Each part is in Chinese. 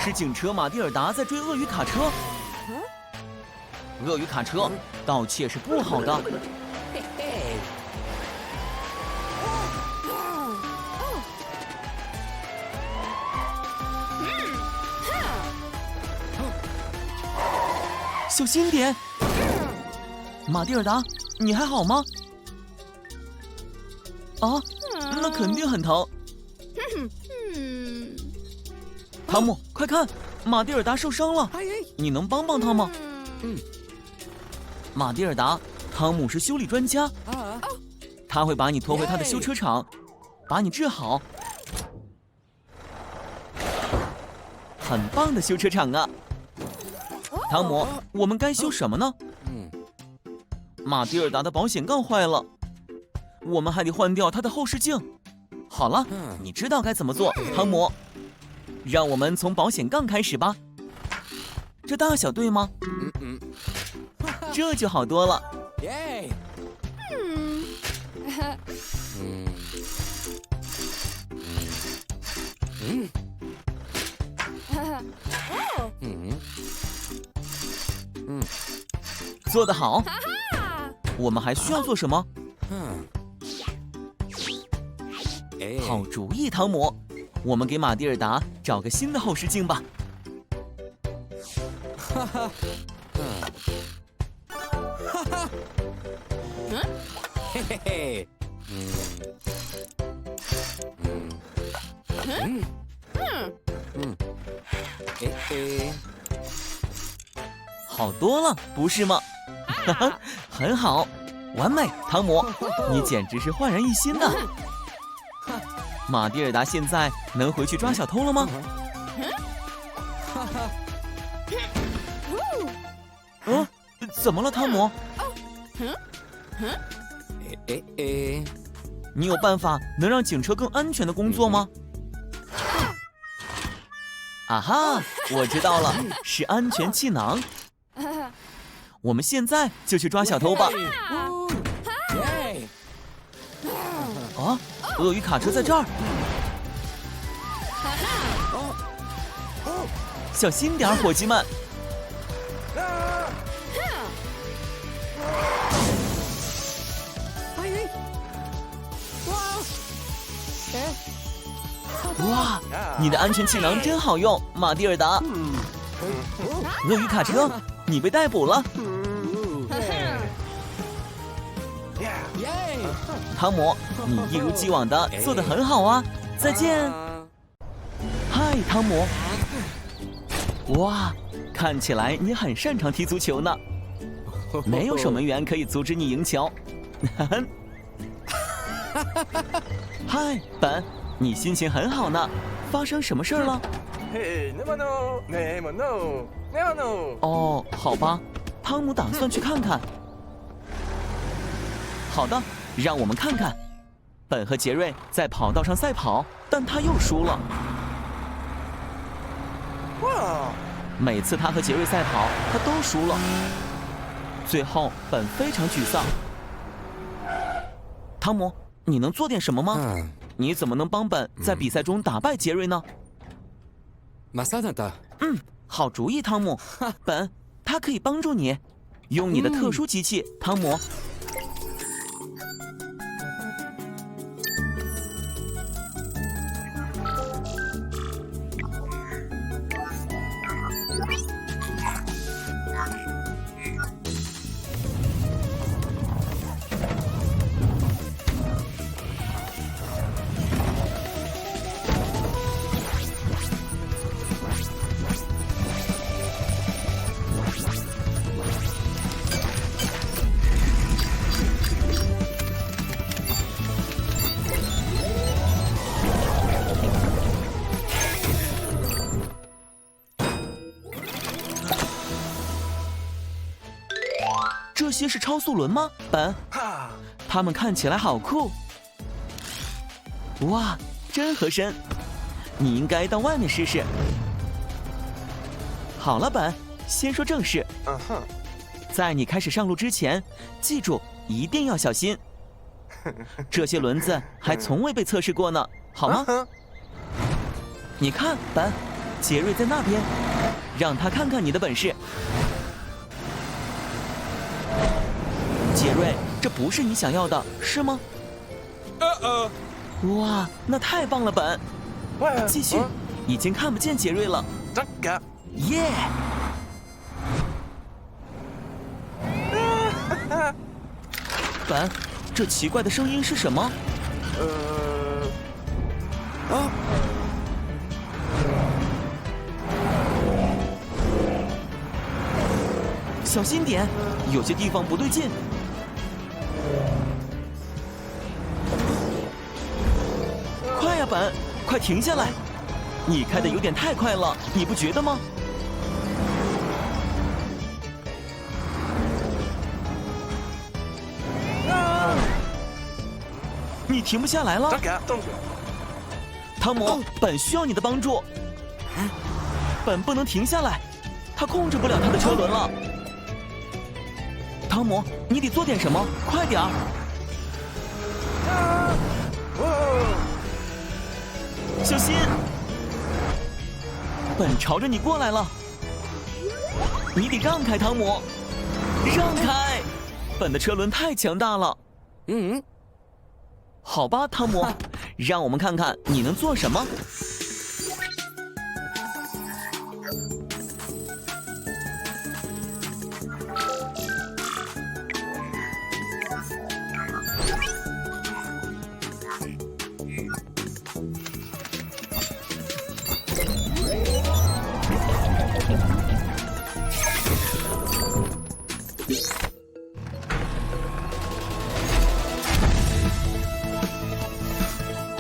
是警车马蒂尔达在追鳄鱼卡车。鳄鱼卡车，盗窃是不好的。小心点，马蒂尔达，你还好吗？啊，那肯定很疼。汤姆，快看，马蒂尔达受伤了，你能帮帮他吗？马蒂尔达，汤姆是修理专家，他会把你拖回他的修车厂，把你治好。很棒的修车厂啊！汤姆，我们该修什么呢？马蒂尔达的保险杠坏了，我们还得换掉他的后视镜。好了，你知道该怎么做，汤姆。让我们从保险杠开始吧。这大小对吗？这就好多了。做得好。我们还需要做什么？好主意，汤姆。我们给马蒂尔达找个新的后视镜吧。好多了，不是吗？很好，完美，汤姆，你简直是焕然一新呢。马蒂尔达现在能回去抓小偷了吗？怎么了，汤姆？你有办法能让警车更安全的工作吗？啊哈，我知道了，是安全气囊。我们现在就去抓小偷吧。啊，鳄鱼卡车在这儿。小心点，伙计们！哇，你的安全气囊真好用，马蒂尔达。鳄鱼卡车，你被逮捕了。汤姆，你一如既往的做得很好啊！再见。嗨，汤姆。哇，看起来你很擅长踢足球呢。没有守门员可以阻止你赢球。嗨，本，你心情很好呢。发生什么事了？哦，好吧，汤姆打算去看看。好的，让我们看看。本和杰瑞在跑道上赛跑，但他又输了。每次他和杰瑞赛跑，他都输了。最后，本非常沮丧。汤姆，你能做点什么吗？你怎么能帮本在比赛中打败杰瑞呢？好主意，汤姆。本，他可以帮助你。用你的特殊机器，汤姆。这些是超速轮吗，本？它们看起来好酷。哇，真合身！你应该到外面试试。好了，本，先说正事。在你开始上路之前，记住一定要小心。这些轮子还从未被测试过呢，好吗？你看，本，杰瑞在那边，让他看看你的本事。杰瑞，这不是你想要的，是吗？哇，那太棒了，本。继续，已经看不见杰瑞了。耶！本，这奇怪的声音是什么？小心点，有些地方不对劲。快呀，本，快停下来！你开的有点太快了，你不觉得吗？你停不下来了。汤姆，本需要你的帮助。本不能停下来，他控制不了他的车轮了。汤姆，你得做点什么，快点儿！小心！本朝着你过来了，你得让开，汤姆，让开！本的车轮太强大了。好吧，汤姆，让我们看看你能做什么。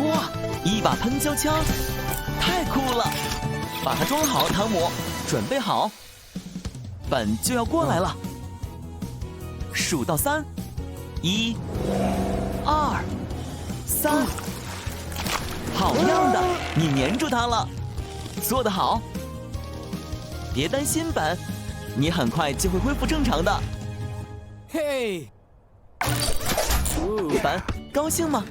哇，一把喷胶枪，太酷了！把它装好，汤姆，准备好，本就要过来了。数到3，1、2、3，好样的，你粘住它了，做得好。别担心，本，你很快就会恢复正常的。嘿，本，高兴吗？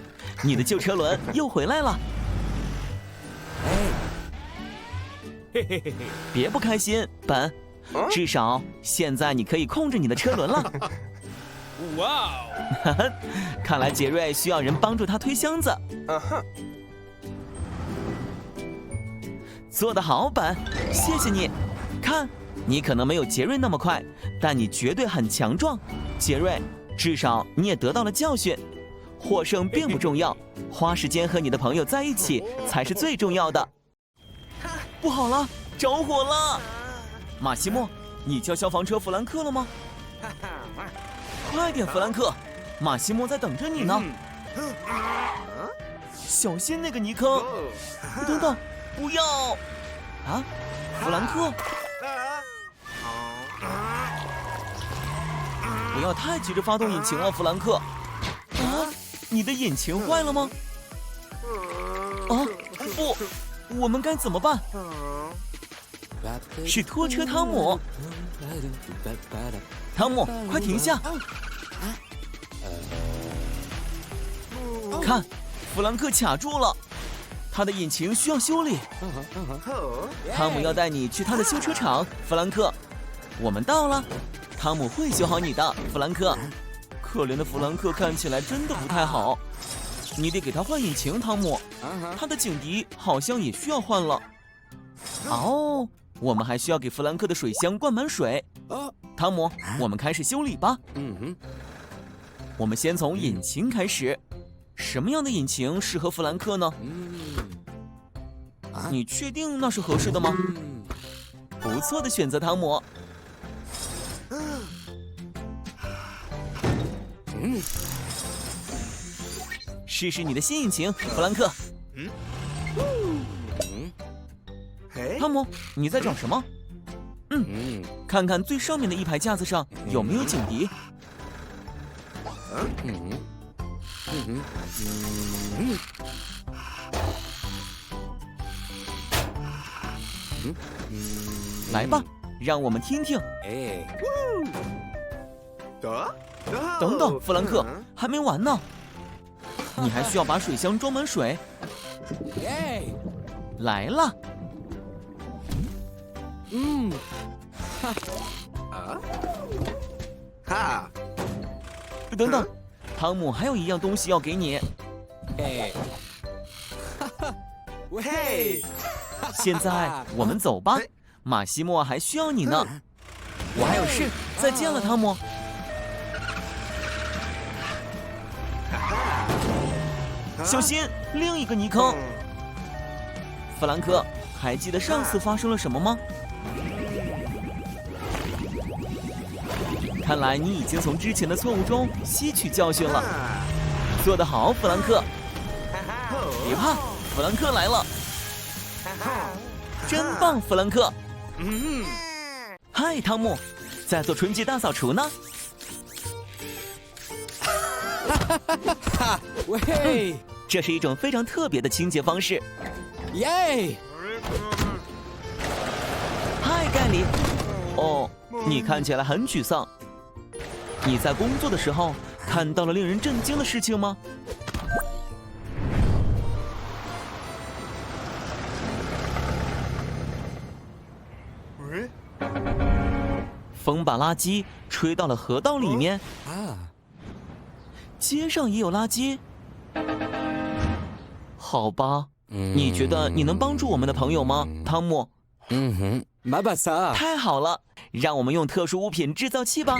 你的旧车轮又回来了。嘿嘿嘿嘿，别不开心，本，至少现在你可以控制你的车轮了。哇哦！看来杰瑞需要人帮助他推箱子。做得好，本，谢谢你。看，你可能没有杰瑞那么快，但你绝对很强壮。杰瑞，至少你也得到了教训。获胜并不重要，花时间和你的朋友在一起才是最重要的。不好了，着火了！马西莫，你叫消防车弗兰克了吗？快点，弗兰克，马西莫在等着你呢。小心那个泥坑！等等，不要！啊，弗兰克！不要太急着发动引擎了，弗兰克。啊，你的引擎坏了吗？啊，不，我们该怎么办？是拖车汤姆。汤姆，快停下！看，弗兰克卡住了，他的引擎需要修理。汤姆要带你去他的修车厂，弗兰克。我们到了，汤姆会修好你的，弗兰克。可怜的弗兰克看起来真的不太好，你得给他换引擎，汤姆。他的警笛好像也需要换了。哦，我们还需要给弗兰克的水箱灌满水。汤姆，我们开始修理吧。我们先从引擎开始。什么样的引擎适合弗兰克呢？你确定那是合适的吗？不错的选择，汤姆。试试你的新引擎，弗兰克。汤姆，你在找什么？看看最上面的一排架子上有没有警笛。来吧，让我们听听。等等，弗兰克，还没完呢。你还需要把水箱装满水。来了，哈，等等，汤姆还有一样东西要给你。嘿，哈哈，喂，现在我们走吧，马西莫还需要你呢。我还有事，再见了，汤姆。小心，另一个泥坑。弗兰克，还记得上次发生了什么吗？看来你已经从之前的错误中吸取教训了。做得好，弗兰克。别怕，弗兰克来了。真棒，弗兰克。嗨，汤姆，在做春季大扫除呢。喂，这是一种非常特别的清洁方式。耶！嗨，盖里。哦，你看起来很沮丧。你在工作的时候看到了令人震惊的事情吗？风把垃圾吹到了河道里面。街上也有垃圾。好吧，你觉得你能帮助我们的朋友吗，汤姆？马巴萨。太好了，让我们用特殊物品制造器吧。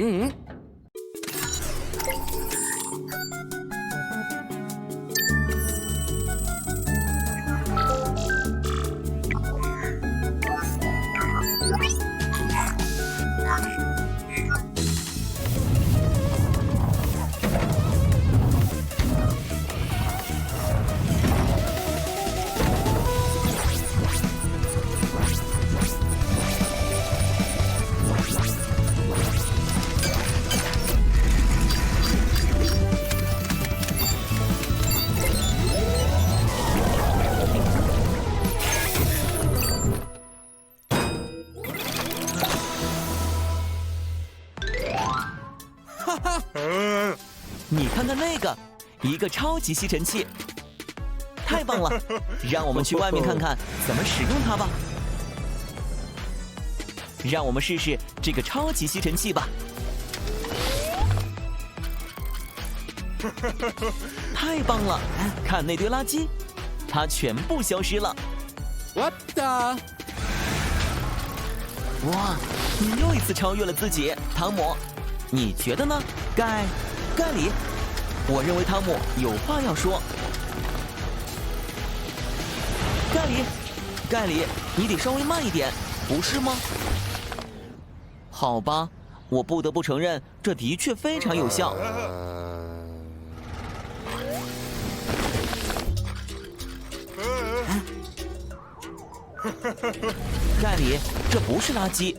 你看看那个，一个超级吸尘器，太棒了！让我们去外面看看怎么使用它吧。让我们试试这个超级吸尘器吧。太棒了！看那堆垃圾，它全部消失了。What the？哇，你又一次超越了自己，汤姆。你觉得呢，盖里？我认为汤姆有话要说。盖里，你得稍微慢一点，不是吗？好吧，我不得不承认，这的确非常有效。盖里，这不是垃圾。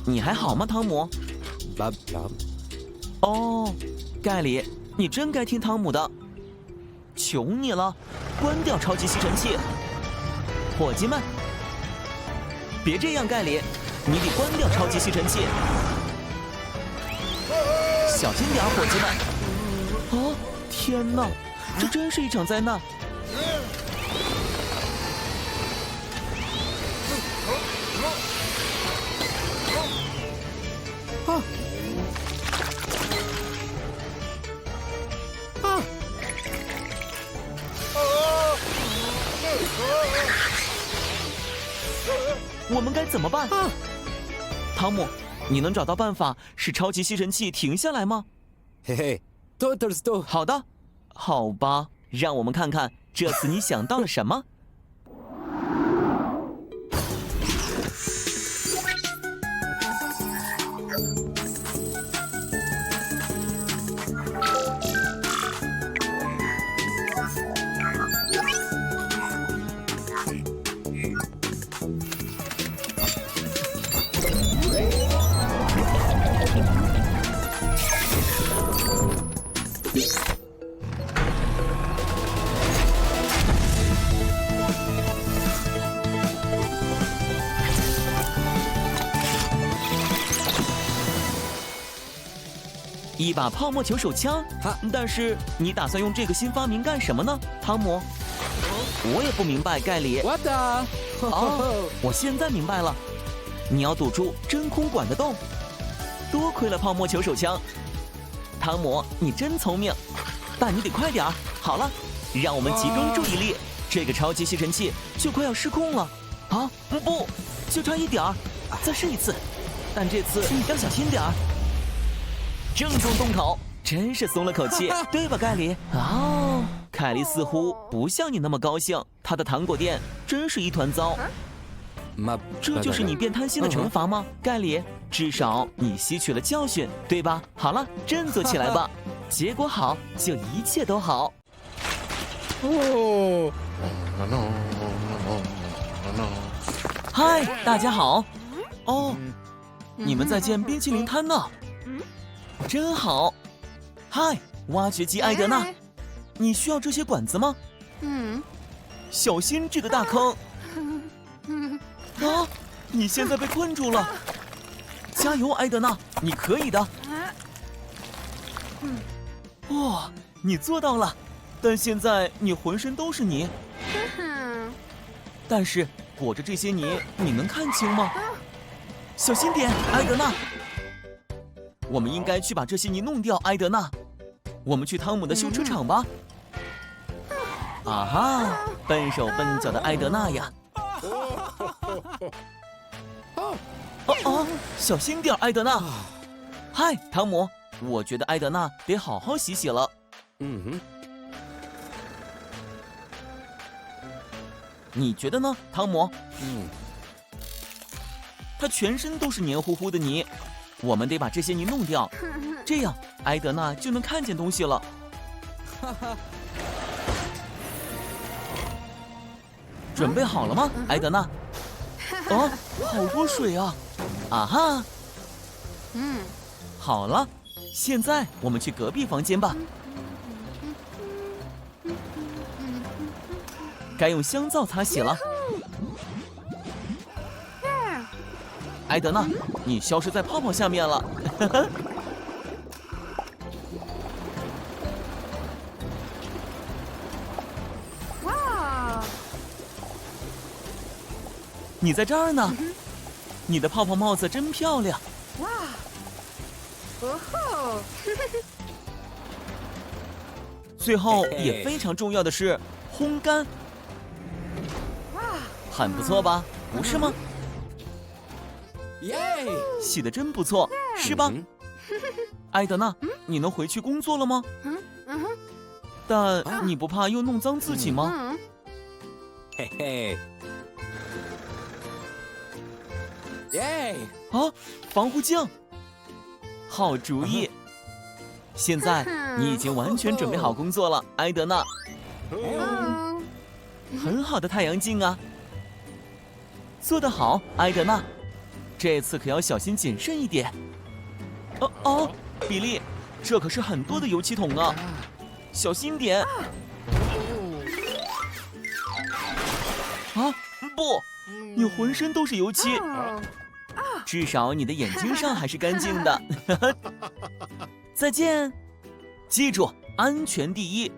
你还好吗，汤姆？哦，盖里，你真该听汤姆的。求你了，关掉超级吸尘器。伙计们，别这样，盖里，你得关掉超级吸尘器。小心点，伙计们。哦，天哪，这真是一场灾难。我们该怎么办？汤姆，你能找到办法使超级吸尘器停下来吗？嘿嘿，都。好的，好吧，让我们看看这次你想到了什么。一把泡沫球手枪，但是你打算用这个新发明干什么呢，汤姆？我也不明白，盖里。 What the? 哦，我现在明白了，你要堵住真空管的洞。多亏了泡沫球手枪，汤姆，你真聪明，但你得快点儿。好了，让我们集中注意力，这个超级吸尘器就快要失控了。啊，不，就差一点儿，再试一次，但这次要小心点儿。正中洞口，真是松了口气，对吧，盖里？哦，凯莉似乎不像你那么高兴，她的糖果店真是一团糟。这就是你变贪心的惩罚吗，盖里？至少你吸取了教训，对吧？好了，振作起来吧，结果好就一切都好。嗨，大家好。哦，你们在建冰淇淋摊呢？真好。嗨，挖掘机埃德娜，你需要这些管子吗？小心这个大坑。啊！你现在被困住了，加油，埃德娜，你可以的。哇，你做到了，但现在你浑身都是泥。但是裹着这些泥，你能看清吗？小心点，埃德娜。我们应该去把这些泥弄掉，埃德娜。我们去汤姆的修车厂吧。啊哈，笨手笨脚的埃德娜呀！哦，小心点，埃德娜。嗨，汤姆，我觉得埃德娜得好好洗洗了。你觉得呢，汤姆？他全身都是黏糊糊的泥，我们得把这些泥弄掉，这样埃德娜就能看见东西了。准备好了吗，埃德娜？哦，好多水啊！啊哈，好了，现在我们去隔壁房间吧。该用香皂擦洗了。埃德娜，你消失在泡泡下面了。你在这儿呢，你的泡泡帽子真漂亮。哇！哦吼！最后也非常重要的是烘干。哇！很不错吧？不是吗？耶！洗得真不错，是吧？埃德娜，你能回去工作了吗？但你不怕又弄脏自己吗？嘿嘿。耶！啊，防护镜，好主意！现在你已经完全准备好工作了，埃德娜。很好的太阳镜啊，做得好，埃德娜。这次可要小心谨慎一点。哦，比利，这可是很多的油漆桶啊，小心点。啊，不，你浑身都是油漆。至少你的眼睛上还是干净的。再见，记住，安全第一。